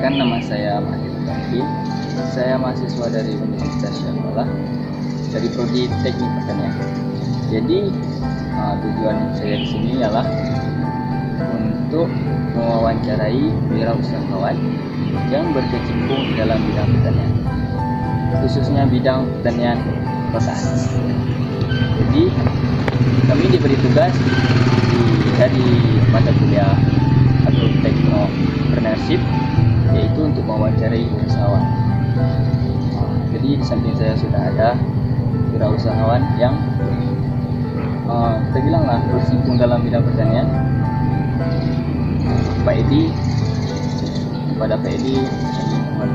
Perkenalkan, nama saya Mahir Bangki. Saya mahasiswa dari Universitas Syahwala dari Prodi Teknik Pertanian. Jadi tujuan saya di sini ialah untuk mewawancarai wirausahawan yang berkecimpung di dalam bidang pertanian, khususnya bidang pertanian kotaan. Jadi kami diberi tugas dari mata kuliah atau Technopreneurship, yaitu untuk mewawancarai wirausahawan. Jadi di samping saya sudah ada wirausahawan yang kita bilanglah berkecimpung dalam bidang pertanian. Pak Edi, kepada Pak Edi kami mohon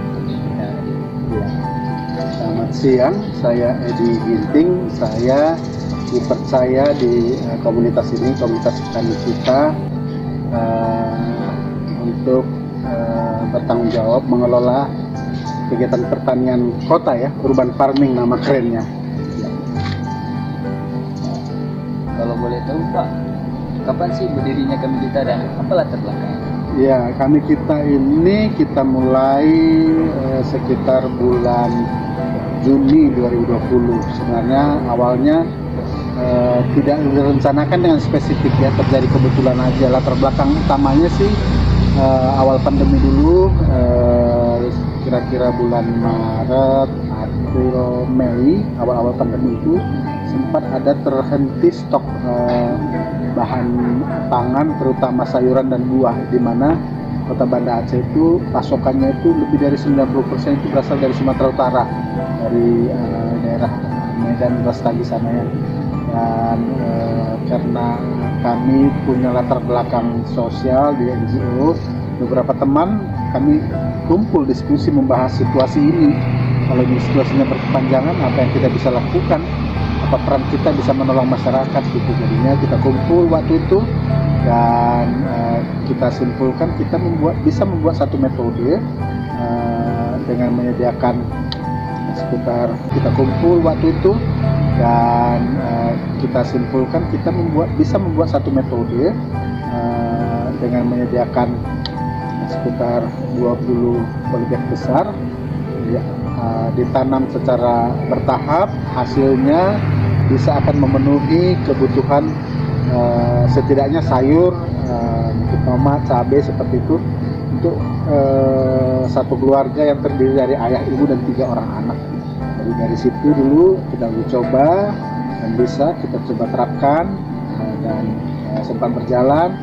ya. Selamat siang, saya Edi Ginting. Saya dipercaya di komunitas ini, komunitas petani kita, untuk bertanggung jawab mengelola kegiatan pertanian kota ya, urban farming nama kerennya. Kalau boleh tahu Pak, kapan sih berdirinya kami kita dan apa latar belakangnya? Ya, kami kita ini kita mulai sekitar bulan Juni 2020. Sebenarnya awalnya tidak direncanakan dengan spesifik ya, terjadi kebetulan aja. Latar belakang utamanya sih awal pandemi dulu, kira-kira bulan Maret, April, Mei, awal-awal pandemi itu sempat ada terhenti stok bahan pangan, terutama sayuran dan buah, di mana Kota Banda Aceh itu pasokannya itu lebih dari 90% itu berasal dari Sumatera Utara, dari daerah Medan, Brastagi sana ya. Dan karena kami punya latar belakang sosial di NGO, beberapa teman kami kumpul diskusi membahas situasi ini. Kalau ini situasinya berkepanjangan, apa yang kita bisa lakukan, apa peran kita bisa menolong masyarakat gitu. Jadinya kita kumpul waktu itu dan kita simpulkan kita bisa membuat satu metode dengan menyediakan sekitar, kita kumpul waktu itu dan kita simpulkan kita bisa membuat satu metode dengan menyediakan sekitar 20 polybag besar ya, ditanam secara bertahap, hasilnya bisa akan memenuhi kebutuhan setidaknya sayur, tomat, cabai seperti itu untuk satu keluarga yang terdiri dari ayah, ibu dan 3 orang anak. Jadi dari situ dulu kita coba dan bisa kita coba terapkan dan sempat berjalan.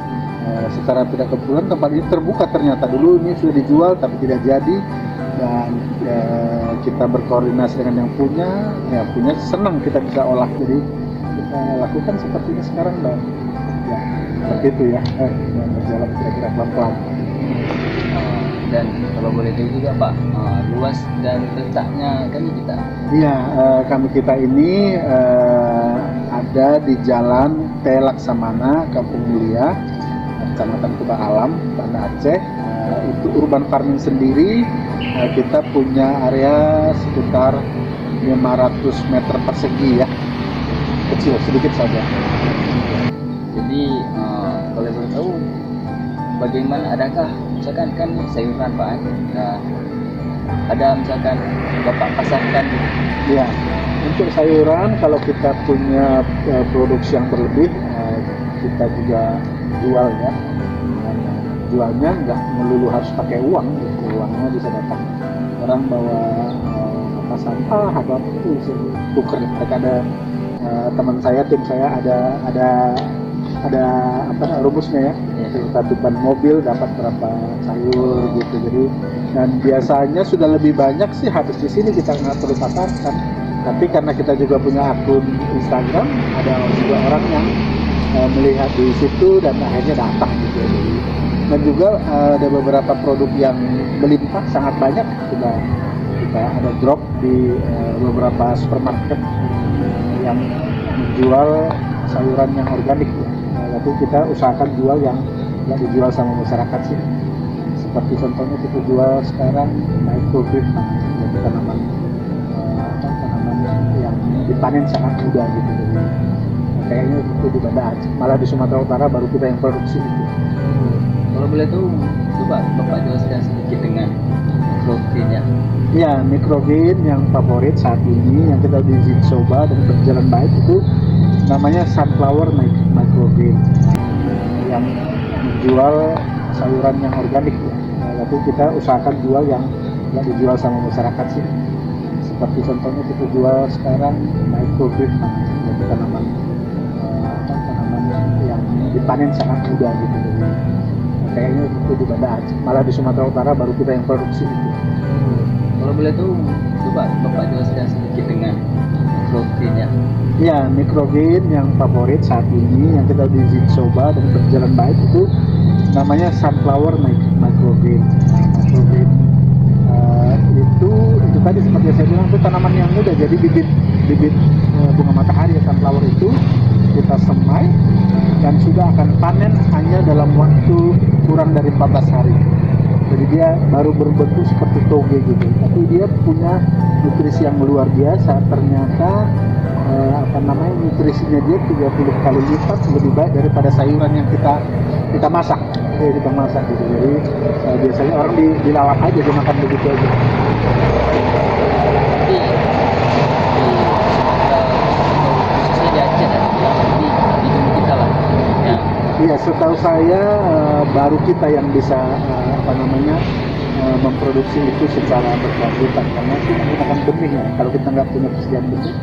Secara tidak kebetulan tempat ini terbuka, ternyata dulu ini sudah dijual tapi tidak jadi, dan kita berkoordinasi dengan yang punya senang kita bisa olah, jadi kita lakukan seperti ini sekarang dan ya seperti itu ya, berjalan kira-kira pelan-pelan. Dan kalau boleh tahu juga Pak, luas dan letaknya kami kita? Iya, kami kita ini ada di Jalan T. Laksamana, Kampung Mulia, Kecamatan Kubah Alam, Banda Aceh. Itu urban farming sendiri, kita punya area sekitar 500 meter persegi ya, kecil sedikit saja. Jadi kalau boleh tahu, bagaimana, adakah misalkan kan sayuran Pak, ada misalkan Bapak pasarkan? Ya, untuk sayuran kalau kita punya produksi yang berlebih, kita juga jual ya. Jualnya nggak melulu harus pakai uang, uangnya bisa datang orang bawa apa sampah, apa itu tuker. Ada teman saya, tim saya ada apa rumusnya ya, satu ban mobil dapat berapa sayur gitu. Jadi dan biasanya sudah lebih banyak sih habis di sini, kita nggak perlu pasarkan. Tapi karena kita juga punya akun Instagram, ada juga orang yang melihat di situ dan akhirnya datang gitu. Dan juga ada beberapa produk yang melimpah sangat banyak, sudah kita ada drop di beberapa supermarket yang menjual sayuran yang organik ya. Tapi kita usahakan jual yang dijual sama masyarakat sih. Seperti contohnya kita jual sekarang microgreen, jadi tanaman yang dipanen sangat mudah gitu. Jadi kayaknya itu di Banda Aceh, malah di Sumatera Utara baru kita yang produksi itu. Kalau boleh tahu, coba Bapak jelaskan sedikit dengan microgreennya. Ya, microgreen yang favorit saat ini yang kita uji coba dan berjalan baik itu namanya sunflower microgreen yang menjual sayuran yang organik ya. Tapi kita usahakan jual yang nggak dijual sama masyarakat sih. Seperti contohnya kita jual sekarang microgreen namanya, yaitu tanaman yang dipanen sangat mudah gitu. Jadi, kayaknya itu di Banda Aceh, malah di Sumatera Utara baru kita yang produksi itu. Kalau boleh tahu, coba Bapak jelaskan sedikit dengan microgreennya. Ya, microgreen yang favorit saat ini yang kita uji coba dan berjalan baik itu namanya sunflower microgreen. Microgreen itu tadi seperti yang saya bilang itu tanaman yang muda, jadi bibit bunga matahari ya, sunflower itu kita semai dan sudah akan panen hanya dalam waktu kurang dari 14 hari. Jadi dia baru berbentuk seperti toge gitu, tapi dia punya nutrisi yang luar biasa. Ternyata nutrisinya dia 30 kali lipat lebih baik daripada sayuran yang kita masak. Kita masak gitu. Jadi biasanya orang dilalap aja, dia makan begitu aja. Jadi khususnya di Aceh dan di dunia kita lah. Ya. Iya, setahu saya baru kita yang bisa memproduksi itu secara berkelanjutan, karena kita menggunakan benih ya. Kalau kita nggak punya persediaan benih,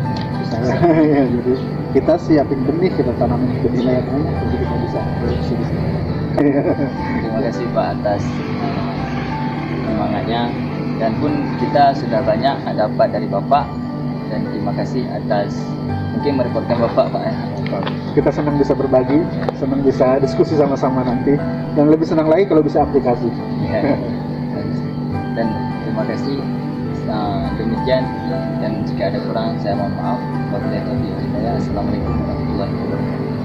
misalnya, ya, jadi kita siapin benih, kita tanamin benih layak banyak, jadi kita bisa produksi di sini. Terima kasih Pak atas semangatnya, dan pun kita sudah banyak dapat dari Bapak, dan terima kasih atas mungkin merepotkan Bapak Pak ya. Kita senang bisa berbagi, senang bisa diskusi sama-sama nanti, dan lebih senang lagi kalau bisa aplikasi. Ya. Dan terima kasih, demikian, dan jika ada kurang saya mohon maaf. Wabillahi taufiq wal hidayah. Assalamualaikum warahmatullahi wabarakatuh.